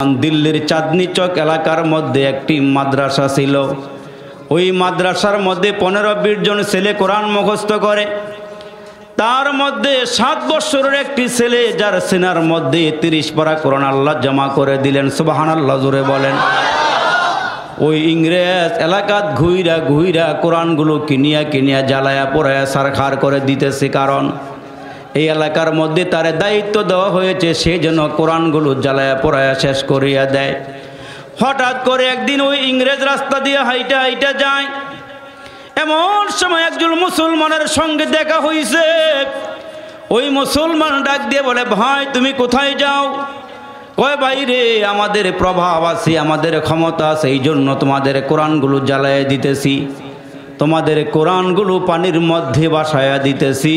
दिल्लीर चाँदनी चौक एलाकार मध्य एकटी माद्रासा छिलो। ओई माद्रासार मध्य 15-20 जन छेले कुरान मुखस्त करे। तार मध्य 7 बछरेर एकटी छेले जार सीनार मध्य 30 पारा कुरान आल्लाह जमा करे दिलेन। सुबहानाल्लाह जोरे बोलेन। ओई इंग्रेज एलाकात घुइरा घुइरा कुरानगुलो किनिया किनिया জ্বালায়া পোড়ায়া সারখার করে দিতেছে। কারণ এই এলাকার মধ্যে তার দায়িত্ব দেওয়া হয়েছে সে যেন কোরআনগুলো জ্বালায়া পোড়ায়া শেষ করিয়া দেয়। হঠাৎ করে একদিন ওই ইংরেজ রাস্তা দিয়ে হাইটা হাইটা যায়। এমন সময় একজন মুসলমানের সঙ্গে দেখা হইছে। ওই মুসলমান ডাক দিয়ে বলে, ভাই তুমি কোথায় যাও? কয় ভাই রে, আমাদের প্রভাব আছে, আমাদের ক্ষমতা আছে, এই জন্য তোমাদের কোরআনগুলো জ্বালায়া দিতেছি, তোমাদের কোরআনগুলো পানির মধ্যে ভাসায়া দিতেছি।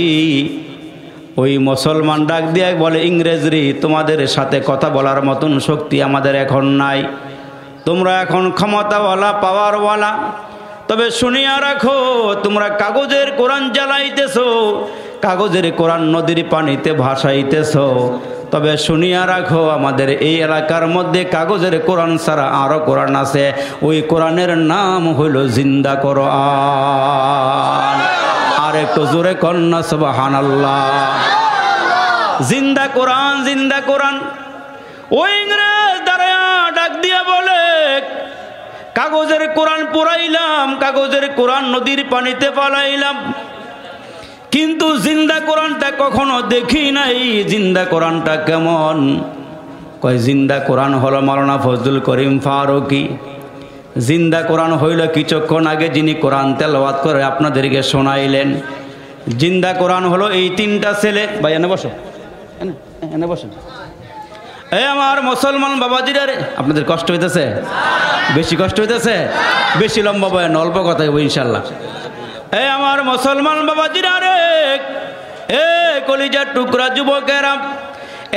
ওই মুসলমান ডাক দিয়ে বলে, ইংরেজ রে, তোমাদের সাথে কথা বলার মতন শক্তি আমাদের এখন নাই, তোমরা এখন ক্ষমতাওয়ালা পাওয়ারওয়ালা, তবে শুনিয়া রাখো, তোমরা কাগজের কোরআন জ্বালাইতেছো, কাগজের কোরআন নদীর পানিতে ভাসাইতেছো, তবে শুনিয়া রাখো আমাদের এই এলাকার মধ্যে কাগজের কোরআন ছাড়া আরো কোরআন আছে। ওই কোরআনের নাম হইল জিন্দা কোরআন। আর একটু জোরে কন্যা সুবহানাল্লাহ। জিন্দা কোরআন, জিন্দা কোরআন। ওই ইংরেজ দাঁড়ায়া ডাক দিয়া বলে, কাগজের কোরআন পুরাইলাম, কাগজের কোরআন নদীর পানিতে পালাইলাম, কিন্তু জিন্দা কোরআনটা কখনো দেখি নাই। জিন্দা কোরআনটা কেমন? কয় জিন্দা কোরআন হলো মাওলানা ফজলুল করিম ফারুকী। জিন্দা কোরআন হইল কিছুক্ষণ আগে যিনি কোরআন তেলাওয়াত করে আপনাদেরকে শোনাইলেন। জিন্দা কোরআন হলো এই 3টা ছেলে। ভাই এনে বসো, এনে বসো। এই আমার মুসলমান বাবাজিরা রে, আপনাদের কষ্ট হইতেছে? বেশি কষ্ট হইতেছে? বেশি লম্বা বয়ান, অল্প কথা হইব ইনশাল্লাহ। এই আমার মুসলমান বাবাজিরা রে, এ কলিজার টুকরা যুবকেরা,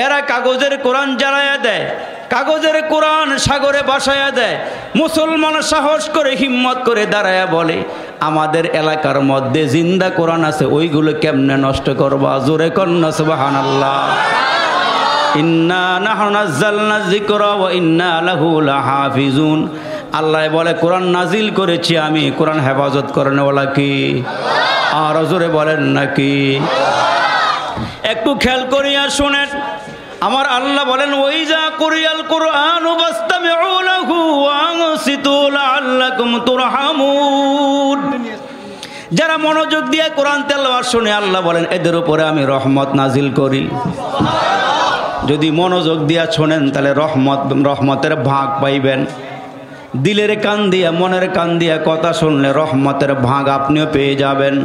এরা কাগজের কোরআন জ্বালায়া দেয়, কাগজের কোরআন সাগরে ভাসায়া দেয়। মুসলমান সাহস করে হিম্মত করে দাঁড়ায়া বলে, আমাদের এলাকার মধ্যে জিন্দা কোরআন আছে, ওইগুলো কেমনে নষ্ট করবা? জোরে কন্না সুবহানাল্লাহ। ইন্না নাহনু নাযালনা যিকরা ওয়া ইন্না লাহু লাহাফিজুন। আল্লাহ বলে, কোরআন নাজিল করেছি আমি, কোরআন হেফাজত করেনওয়ালা কি? আর জোরে বলেন নাকি? একটু খেয়াল করিয়া শুনেন, আমার আল্লাহ বলেন, ওয়াইজা কুরিয়াল কুরআনু ফাসতামিউ লাহু ওয়া আনসিতু লাআল্লাকুম তুরহামুন। যারা মনোযোগ দিয়ে কোরআন তেলাওয়াত শুনে, আল্লাহ বলেন এদের উপরে আমি রহমত নাজিল করি। যদি মনোযোগ দিয়া শোনেন তাহলে রহমতের ভাগ পাইবেন। দিলের কান দিয়া, মনের কান দিয়া কথা শুনলে রহমতের ভাগ আপনিও পেয়ে যাবেন।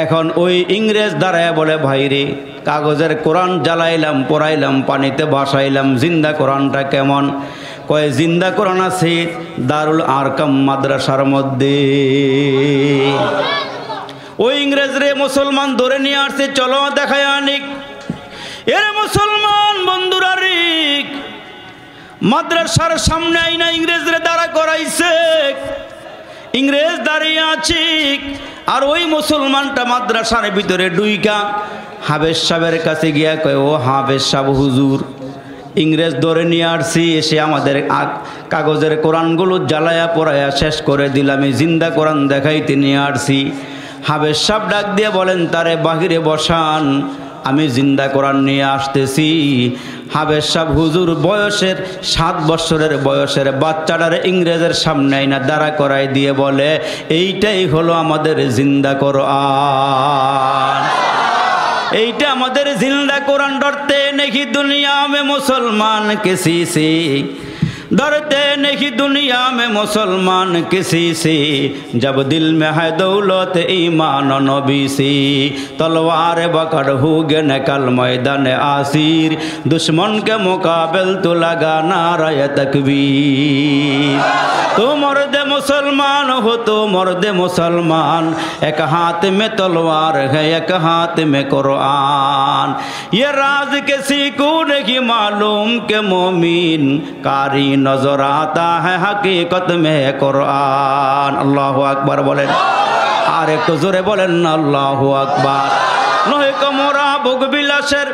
এখন ওই ইংরেজ দাঁড়ায় বলে, ভাইরে, কাগজের কোরআন জ্বালাইলাম, পোড়াইলাম, পানিতে ভাসাইলাম, জিন্দা কোরআনটা কেমন? কয় জিন্দা কোরআন আছে দারুল আরকাম মাদ্রাসার মধ্যে। ওই ইংরেজ রে মুসলমান ধরে নিয়ে আসছে, চলো দেখায় আনিক। এরে মুসলমান বন্ধুরা রে, মাদ্রাসার সামনে আইনা ইংরেজরে দাঁড়া করাইছে। ইংরেজ দাঁড়িয়ে আছে, আর ওই মুসলমানটা মাদ্রাসার ভিতরে ডুইকা হাবেজ সাহেবের কাছে গিয়া কয়, ও হাবেজ সাহেব হুজুর, ইংরেজ ধরে নিয়ে আসছি, এসে আমাদের কাগজের কোরআনগুলো জ্বালায়া পোড়ায়া শেষ করে দিলাম, জিন্দা কোরআন দেখাইতে নিয়ে আসছি। হাবেজ সাহেব ডাক দিয়ে বলেন, তারে বাহিরে বসান, আমি জিন্দা কোরআন নিয়ে আসতেছি। হাবেজ সাহেব হুজুর বয়সের 7 বছরের বয়সের বাচ্চাটারে ইংরেজের সামনে আইনা দাঁড়া করাই দিয়ে বলে, এইটাই হলো আমাদের জিন্দা কোরআন, এইটা আমাদের জিন্দা কোরআন। डरते नहीं दुनिया में मुसलमान किसी से, डरते नहीं दुनिया में मुसलमान किसी से, जब दिल में है दौलत ईमान नबी से, तलवार पकड़ होगे निकल मैदान आसिर, दुश्मन के मुकाबिल तो लगा नारा तकबीर। तो मर्द मुसलमान हो तो मर्द मुसलमान, एक हाथ में तलवार है एक हाथ में कुरान, ये राज किसी को नहीं मालूम के मोमिन कारी नजर आता है हकीकत में कुरान। अल्लाहु আকবার বলেন, আর একটু জোরে বলেন আল্লাহু আকবার। নয় কমরা ভোগ বিলাসের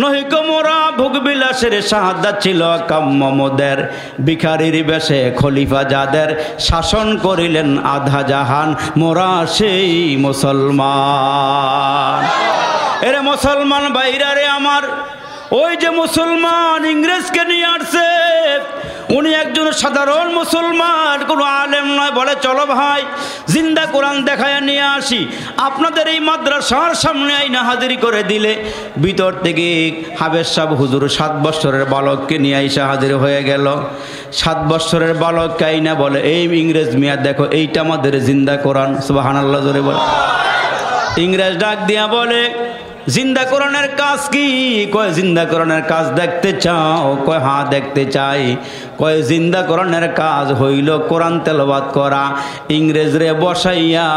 নহিক মোরা ভোগবিলাসের শাহাদাত ছিল কাম্য মোদের, ভিখারির বেশে খলিফা যাদের, শাসন করিলেন আধা জাহান, মোরা সেই মুসলমান। এরে মুসলমান ভাইরা রে আমার, ওই যে মুসলমান ইংরেজকে নিয়ে আসছে, উনি একজন সাধারণ মুসলমান, কোনো আলেম নয়। বলে চলো ভাই জিন্দা কোরআন দেখায় নিয়ে আসি। আপনাদের এই মাদ্রাসার সামনে আইনা হাজিরি করে দিলে, ভিতর থেকে হাবেজ সাহেব হুজুর 7 বছরের বালককে নিয়ে আইসা হাজির হয়ে গেল। 7 বছরের বালককে আইনা বলে, এই ইংরেজ মিয়া দেখো, এইটা আমাদের জিন্দা কোরআন। সুবহানাল্লাহ জোরে বলে। ইংরেজ ডাক দিয়া বলে, জিন্দা কোরআনের কাজ কি? কয় জিন্দা কোরআনের কাজ দেখতে চাও? কয় হ্যাঁ দেখতে চাই। কয় জিন্দা কোরআনের কাজ হইল কোরআন তেলাওয়াত করা। ইংরেজ রে বসাইয়া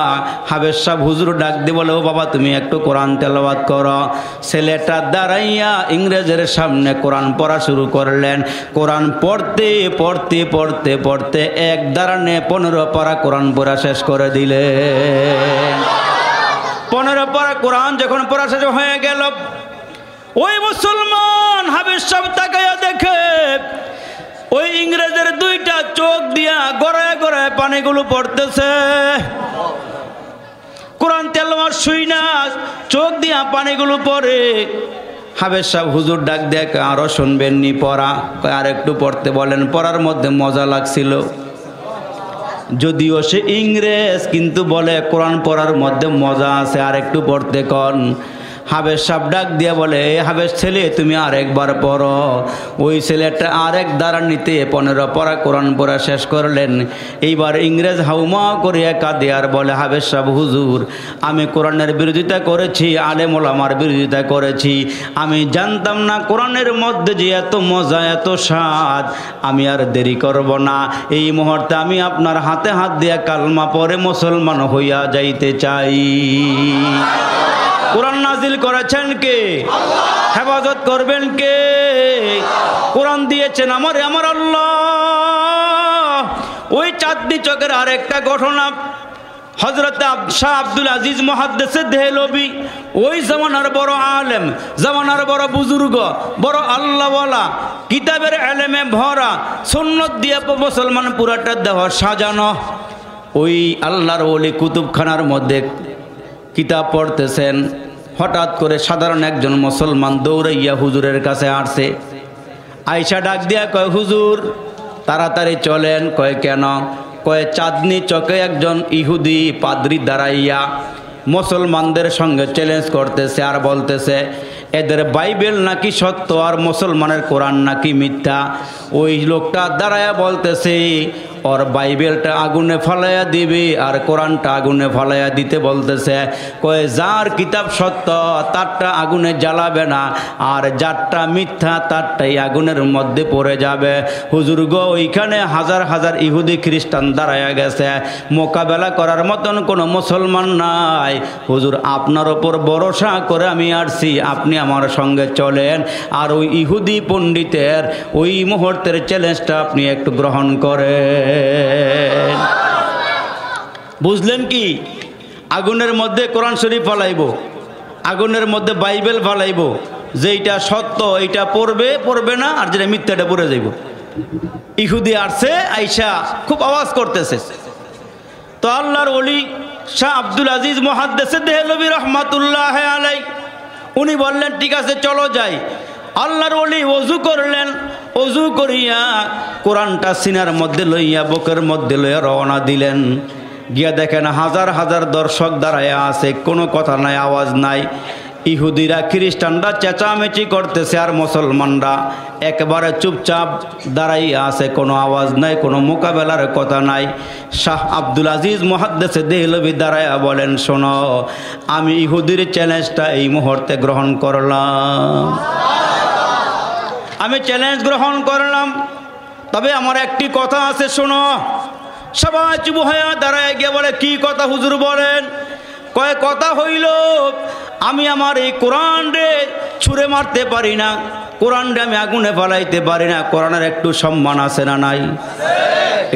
হাবেজ সাহেব হুজুর ডাক দিয়ে বলে, ও বাবা তুমি একটু কোরআন তেলাওয়াত করো। ছেলেটা দাঁড়াইয়া ইংরেজের সামনে কোরআন পড়া শুরু করলেন। কোরআন পড়তে পড়তে পড়তে পড়তে এক দাঁড়ানে 15 পারা কোরআন পড়া শেষ করে দিলেন। 15 পারা কোরআন যখন পড়া শেষ হয়ে গেল, ওই মুসলমান হাবেজ সাহেব তাকাইয়া দেখে ওই ইংরেজের 2টা চোখ দিয়া গড়ায় গড়ায় পানিগুলো পড়তেছে। কোরআন তেলাওয়াত শুই না, চোখ দিয়া পানিগুলো পড়ে। হাবেজ সাহেব হুজুর ডাক দেয়, আরো শুনবেন নি পড়া? আর একটু পড়তে বলেন। পড়ার মধ্যে মজা লাগছিল, যদিও সে ইংরেজ, কিন্তু বলে কোরআন পড়ার মধ্যে মজা আছে, আর একটু পড়তে কন। হাবেজ সাহেব ডাক দিয়ে বলে, হাবেজ ছেলে তুমি আরেকবার পড়ো। ওই ছেলেটা আরেক দ্বারা নিতে 15 পারা কোরআন পড়া শেষ করলেন। এইবার ইংরেজ হাউমা করিয়া কাঁদে আর বলে, হাবেজ সাহেব হুজুর আমি কোরআনের বিরোধিতা করেছি, আলেম ওলামার বিরোধিতা করেছি, আমি জানতাম না কোরআনের মধ্যে যে এত মজা এত স্বাদ। আমি আর দেরি করব না, এই মুহূর্তে আমি আপনার হাতে হাত দিয়া কালমা পড়ে মুসলমান হইয়া যাইতে চাই। কোরআন নাজিল করেছেন কে? হেফাজত করবেন কে? কোরআন দিয়েছেন আমার আল্লাহ। ওই চাঁদনি চকের আরেকটা ঘটনা, হযরত শাহ আব্দুল আজিজ মুহাদ্দিসে দেহলভী, ওই জামানার বড় আলেম, জামানার বড় বুজুর্গ, বড় আল্লাহওয়ালা, কিতাবের এলেমে ভরা, সুন্নত দিয়ে মুসলমান পুরাটা দেহ সাজানো। ওই আল্লাহর ওলি কুতুবখানার মধ্যে কিতাব পড়তেছেন। হঠাৎ করে সাধারণ একজন মুসলমান দৌড়াইয়া হুজুরের কাছে আসছে। আয়সা ডাক দিয়া কয়, হুজুর তাড়াতাড়ি চলেন। কয় কেন? কয় চাঁদনি চকে একজন ইহুদি পাদ্রী দাঁড়াইয়া মুসলমানদের সঙ্গে চ্যালেঞ্জ করতেছে আর বলতেছে এদের বাইবেল নাকি সত্য আর মুসলমানের কোরআন নাকি মিথ্যা। ওই লোকটা দাঁড়ায়া বলতেছে ওর বাইবেলটা আগুনে ফলাইয়া দিবি আর কোরআনটা আগুনে ফলাইয়া দিতে বলতেছে। কয়ে যার কিতাব সত্য তারটা আগুনে জ্বালাবে না, আর যারটা মিথ্যা তারটাই আগুনের মধ্যে পড়ে যাবে। হুজুর গো, ওইখানে হাজার হাজার ইহুদি খ্রিস্টান দাঁড়ায়া গেছে, মোকাবেলা করার মতন কোনো মুসলমান নাই। হুজুর আপনার ওপর ভরসা করে আমি আসছি, আপনি আমার সঙ্গে চলেন, আর ওই ইহুদি পণ্ডিতের ওই মুহূর্তের চ্যালেঞ্জটা আপনি একটু গ্রহণ করেন। বুঝলেন কি? আগুনের মধ্যে কোরআন শরীফ ফলাইব, আগুনের মধ্যে বাইবেল ফলাইব, যেইটা সত্য এইটা পড়বে, পড়বে না, আর যেটা মিথ্যাটা পড়ে যাইব। ইহুদি আসছে, আইসা খুব আওয়াজ করতেছে। তো আল্লাহর ওলি শাহ আব্দুল আজিজ মুহাদ্দিসে দেহলভী রহমাতুল্লাহ আলাই উনি বললেন ঠিক আছে চলো যাই। আল্লাহর ওলি ওযু করলেন, ওযু করিয়া কোরআনটা সিনার মধ্যে লইয়া বুকের মধ্যে লইয়া রওনা দিলেন। গিয়া দেখেন হাজার হাজার দর্শক দাঁড়ায় আছে, কোনো কথা নাই, আওয়াজ নাই। ইহুদিরা খ্রিস্টানরা চেঁচামেচি করতেছে আর মুসলমানরা একেবারে চুপচাপ দাঁড়াইয়া আছে, কোনো আওয়াজ নাই, কোনো মোকাবেলার কথা নাই। শাহ আব্দুল আজিজ মুহাদ্দিসে দেহলভী দাঁড়াইয়া বলেন, শোনো, আমি ইহুদির চ্যালেঞ্জটা এই মুহূর্তে গ্রহণ করলাম, আমি চ্যালেঞ্জ গ্রহণ করলাম, তবে আমার একটি কথা আছে, শোনো। সবাই চুপ হয়ে দাঁড়ায় গিয়ে বলে, কি কথা হুজুর বলেন? কয় কথা হইল আমি আমার এই কোরআন রে ছুঁড়ে মারতে পারি না, কোরআন রে আমি আগুনে ফেলাইতে পারি না। কোরআনের একটু সম্মান আছে না নাই?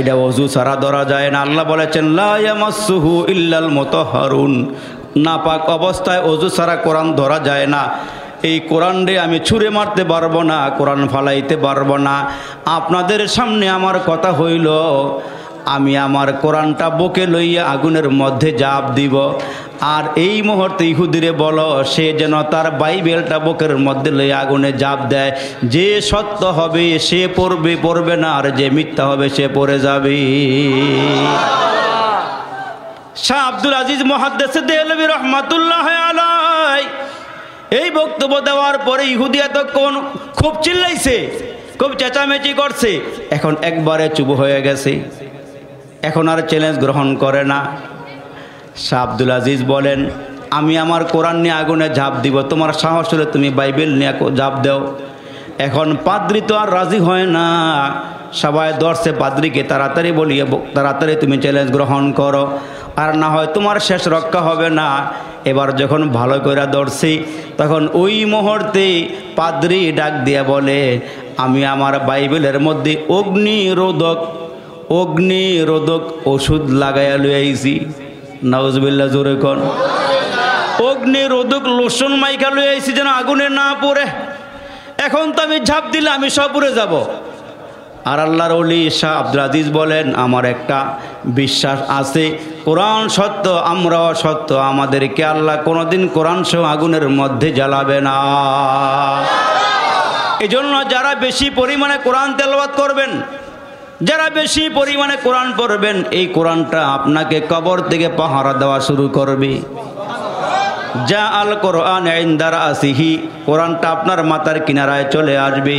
এটা ওযু ছাড়া ধরা যায় না। আল্লাহ বলেছেন লা ইয়ামাসসুহু ইল্লাল মুতাহহারুন, নাপাক অবস্থায় ওযু ছাড়া কোরআন ধরা যায় না। এই কোরআনরে আমি ছুঁড়ে মারতে পারবো না, কোরআন ফালাইতে পারবো না। আপনাদের সামনে আমার কথা হইল, আমি আমার কোরআনটা বুকে লইয়া আগুনের মধ্যে ঝাঁপ দিব। আর এই মুহূর্তে ইহুদিরে বলো সে যেন তার বাইবেলটা বুকের মধ্যে লইয়া আগুনে ঝাঁপ দেয়। যে সত্য হবে সে পড়বে, পড়বে না, আর যে মিথ্যা হবে সে পড়ে যাবে। শাহ আব্দুল আজিজ মুহাদ্দিস দেহলভী রহমাতুল্লাহ আলাইহি এই বক্তব্য দেওয়ার পরে ইহুদি এতক্ষণ খুব চিল্লাইছে, খুব চেঁচামেচি করছে, এখন একবারে চুপ হয়ে গেছে, এখন আর চ্যালেঞ্জ গ্রহণ করে না। শাহ আব্দুল আজিজ বলেন, আমি আমার কোরআন নিয়ে আগুনে ঝাঁপ দিব, তোমার সাহস হলে তুমি বাইবেল নিয়ে ঝাঁপ দাও। এখন পাদ্রি তো আর রাজি হয় না, সবাই ধরছে পাদ্রিকে, তাড়াতাড়ি বলিয়ে তাড়াতাড়ি তুমি চ্যালেঞ্জ গ্রহণ করো, আর না হয় তোমার শেষ রক্ষা হবে না। এবার যখন ভালো করে ধরছি তখন ওই মুহূর্তে পাদ্রি ডাক দিয়ে বলে, আমি আমার বাইবেলের মধ্যে অগ্নিরোধক ওষুধ লাগাইয়া লইয়াইছি। নাউজুবিল্লাহ, জোরে কোন। অগ্নিরোধক লোশন মাইকা লইয়াইছি যেন আগুনে না পড়ে। এখন তো আমি ঝাঁপ দিলে আমি সব পুড়ে যাব। আর আল্লাহর ওলি শাহ আব্দুল আজিজ বলেন, আমার একটা বিশ্বাস আছে, কোরআন সত্য, আমরাও সত্য, আমাদেরকে আল্লাহ কোনোদিন কোরআন সহ আগুনের মধ্যে জ্বালাবে না। এজন্য যারা বেশি পরিমাণে কোরআন তেলাওয়াত করবেন, যারা বেশি পরিমাণে কোরআন পড়বেন, এই কোরআনটা আপনাকে কবর থেকে পাহারা দেওয়া শুরু করবে। যা আল কোরআন ইনদা রাসিহি, কোরআনটা আপনার মাথার কিনারায় চলে আসবে।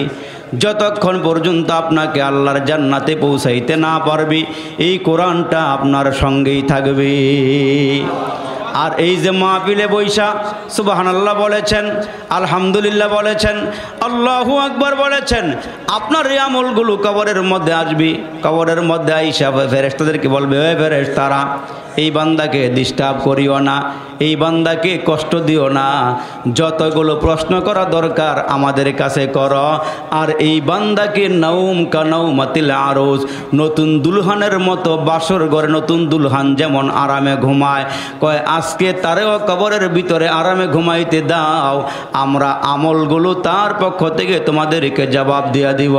যতক্ষণ পর্যন্ত আপনাকে আল্লাহর জান্নাতে পৌঁছাইতে না পারবে, এই কোরআনটা আপনার সঙ্গেই থাকবে। আর এই যে মাহফিলে বৈশা সুবহানাল্লাহ বলেছেন, আলহামদুলিল্লাহ বলেছেন, আল্লাহু আকবার বলেছেন, আপনার এই আমলগুলো কবরের মধ্যে আসবে। কবরের মধ্যে আইসা ফেরেশতাদেরকে বলবে, ওই ফেরেশতারা, এই বান্দাকে ডিস্টার্ব করিও না, এই বান্দাকে কষ্ট দিও না, যতগুলো প্রশ্ন করা দরকার আমাদের কাছে করো। আর এই বান্দাকে নাউম কানাউমাতিল আরুজ, নতুন দুলহানের মতো বাসর ঘরে নতুন দুলহান যেমন আরামে ঘুমায়, কয় আজকে তারেও কবরের ভিতরে আরামে ঘুমাইতে দাও, আমরা আমলগুলো তার পক্ষ থেকে তোমাদেরকে জবাব দিয়া দিব।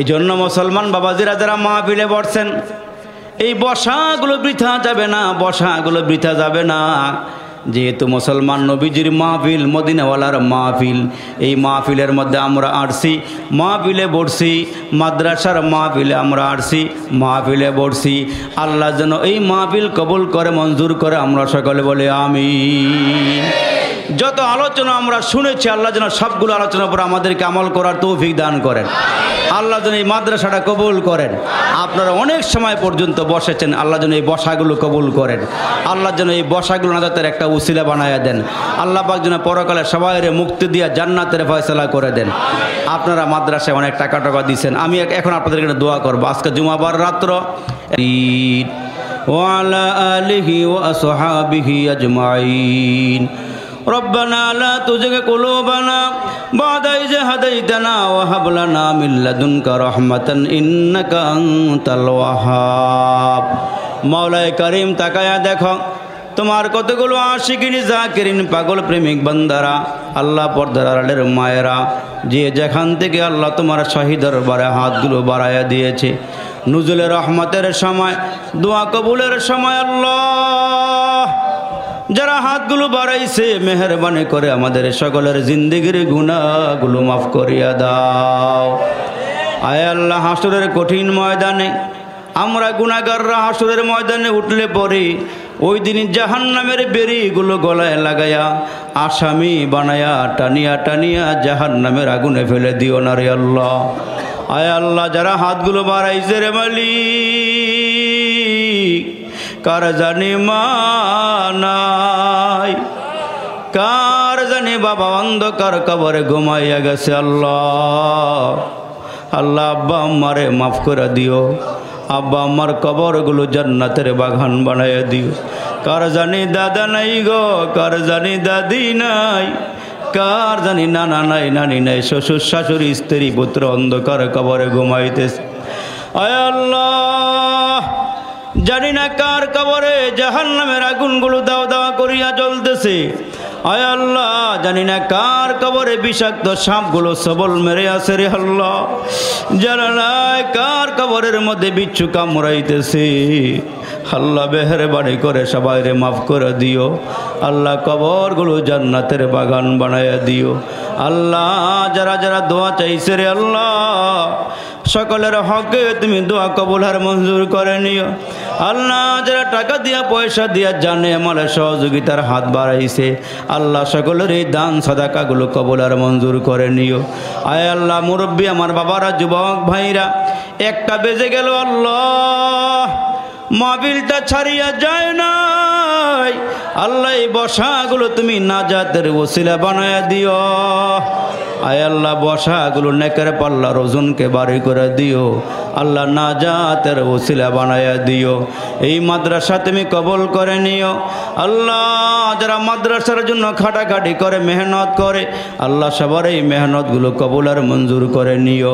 এই জন্য মুসলমান বাবাজিরা যারা মাহফিলে বসছেন, এই বসাগুলো বৃথা যাবে না, বসাগুলো বৃথা যাবে না। যেহেতু মুসলমান নবীজির মাহফিল, মদিনাওয়ালার মাহফিল, এই মাহফিলের মধ্যে আমরা আসছি, মাহফিলে বসছি, মাদ্রাসার মাহফিলে আমরা আসছি, মাহফিলে বসছি। আল্লাহ যেন এই মাহফিল কবুল করে, মঞ্জুর করে, আমরা সকলে বলে আমিন। যত আলোচনা আমরা শুনেছি, আল্লাহ যেন সবগুলো আলোচনার পর আমাদেরকে আমল করার তৌফিক দান করেন। আল্লাহ যেন এই মাদ্রাসাটা কবুল করেন। আপনারা অনেক সময় পর্যন্ত বসেছেন, আল্লাহ যেন এই বসাগুলো কবুল করেন। আল্লাহ যেন এই বসাগুলো নাজাতের একটা উসিলা বানায়া দেন। আল্লাহ পাক যেন পরকালে সবাইরে মুক্তি দিয়া জান্নাতের ফয়সালা করে দেন। আপনারা মাদ্রাসায় অনেক টাকা দিয়েছেন, আমি এখন আপনাদের এখানে দোয়া করবো। আজকে জুমাবার রাত্র, ওয়ালা আলিহি ওয়া আসহাবিহি আজমাইন। ربنا لا تزغ قلوبنا بعد إذ هديتنا وهب لنا من لدنك رحمة إنك أنت الوهاب। মওলাই করিম, তাকায়া দেখো তোমার কতগুলো আশিকিন জাকিরিন পাগল প্রেমিক বান্দারা, আল্লাহ পর্দার আড়ালের মায়েরা, যে যেখান থেকে আল্লাহ তোমার শাহী দরবারে হাতগুলো বাড়াইয়া দিয়েছে, নুজুলের রহমতের সময়, দোয়া কবুলের সময়, আল্লাহ যারা হাতগুলো বাড়াইছে, মেহেরবানি করে আমাদের সকলের জিন্দেগির গুনাহগুলো মাফ করিয়া দাও। আয় আল্লাহ, হাসরের কঠিন ময়দানে আমরা গুনাহগাররা হাসরের ময়দানে উঠলে পরে ওই দিন জাহান্নামের বেড়িগুলো গলায় লাগায়া আসামি বানায়া টানিয়া টানিয়া জাহান্নামের আগুনে ফেলে দিও না রে আল্লাহ। আয় আল্লাহ, যারা হাতগুলো বাড়াইছে রে মালিক, কার জানি মা নাই, কার জানি বাবা অন্ধকার কবরে ঘুমাইয়া গেছে। আল্লাহ আল্লাহ, আব্বা আম্মারে মাফ করে দিও, আব্বা আম্মার কবরগুলো জান্নাতের বাগান বানাইয়া দিও। কার জানি দাদা নাই গো, কার জানি দাদি নাই, কার জানি নানা নাই, নানি নাই, শ্বশুর শাশুড়ি স্ত্রী পুত্র অন্ধকার কবরে ঘুমাইতেছে। আয় আল্লাহ, জানি না কার কবরে জাহান্নামের আগুনগুলো দাও দাওয়া করিয়া জ্বলতেছে। আয় আল্লাহ জানি না কার কবরে বিষাক্ত সাপগুলো সবল মেরে আছে রে আল্লাহ, জানালায় কার কবরের মধ্যে বিচ্ছু কামড়াইতেছে আল্লাহ মেহেরবানি করে সবাইরে মাফ করে দিও আল্লাহ, কবরগুলো জান্নাতের বাগান বানায়া দিও আল্লাহ। যারা যারা দোয়া চাইছে রে আল্লাহ সকলের হকে তুমি দোয়া কবুল আর মঞ্জুর করে নিও আল্লাহ। যারা টাকা দিয়া পয়সা দিয়া জানে আমার সহযোগিতার হাত বাড়াইছে আল্লাহ সকলের এই দান সাদাকাগুলো কবুল আর মঞ্জুর করে নিও। আয় আল্লাহ মুরব্বী আমার বাবারা যুবক ভাইরা, 1টা বেজে গেল আল্লাহ, মাহফিলটা ছাড়িয়া যায় নাই আল্লাহ। এই বসাগুলো তুমি নাজাতের ওসিলা বানায়া দিও আয় আল্লাহ, বসাগুলো নেকের পাল্লার ওজনকে বাড়ি করে দিও আল্লাহ, নাজাতের ওসিলা বানায়া দিও। এই মাদ্রাসা তুমি কবুল করে নিও আল্লাহ। যারা মাদ্রাসার জন্য খাটাখাটি করে মেহনত করে আল্লাহ সবার এই মেহনতগুলো কবুল আর মঞ্জুর করে নিও।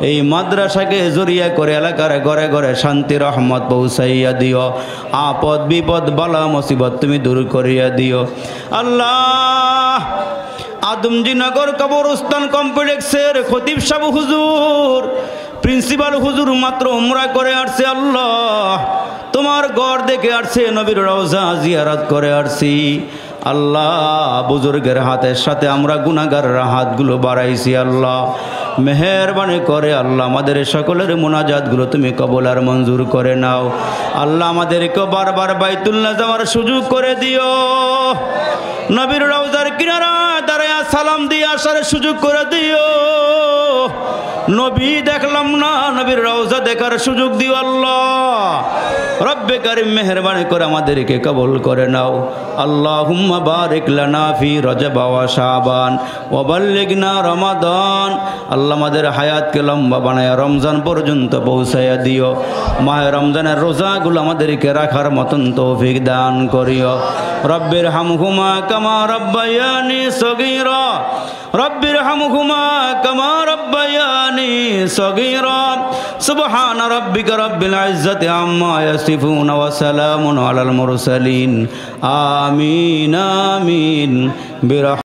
এই মাদ্রাসাকে জরিয়া করে এলাকার ঘরে ঘরে শান্তি রহমত পৌঁছাইয়া দিও, আপদ বিপদ বালা মুসিবত তুমি দূর করিয়া দিও আল্লাহ। আদমজীনগর কবরস্থান কমপ্লেক্সের খতিব সাহেব হুজুর, প্রিন্সিপাল হুজুর মাত্র উমরা করে আসছে আল্লাহ, তোমার ঘর দেখে আসছে, নবীর রওজা জিয়ারত করে আসছি আল্লাহ। বুজুর্গের হাতের সাথে আমরা গুনাহগারের হাতগুলো বাড়াইছি আল্লাহ, মেহেরবানি করে আল্লাহ আমাদের সকলের মুনাজাতগুলো তুমি কবুল আর মঞ্জুর করে নাও আল্লাহ। আমাদেরকে বারবার বাইতুল্লাহ যাওয়ার সুযোগ করে দিও, নবীর রওজার কিনারা দাঁড়ায় সালাম দিয়ে আসার সুযোগ করে দিও। নবী দেখলাম না, নবীর রওজা দেখার সুযোগ দিও আল্লাহ। রব্বে কারিম মেহেরবানি করে আমাদেরকে কবুল করে নাও। আল্লাহুম্মা বারিক লানা ফি রজব ওয়া শাবান ওয়া বাল্লিগনা রমাদান। আল্লাহ আমাদের হায়াতকে লম্বা বানায়া রমজান পর্যন্ত পৌঁছায়া দিও। মাহে রমজানের রোজাগুলো আমাদেরকে রাখার মতন তৌফিক দান করিও। রব্বির হামহুমা কামা রব্বায়ানি সগীরা, রব্বির হামহুমা কামা রব্বায়ানি সগীরা। সুবহান রাব্বিকা রব্বিল ইজ্জাতি আম্মা ইয়াসিফুন ওয়া সালামুন আলাল মুরসালিন। আমিন আমিন।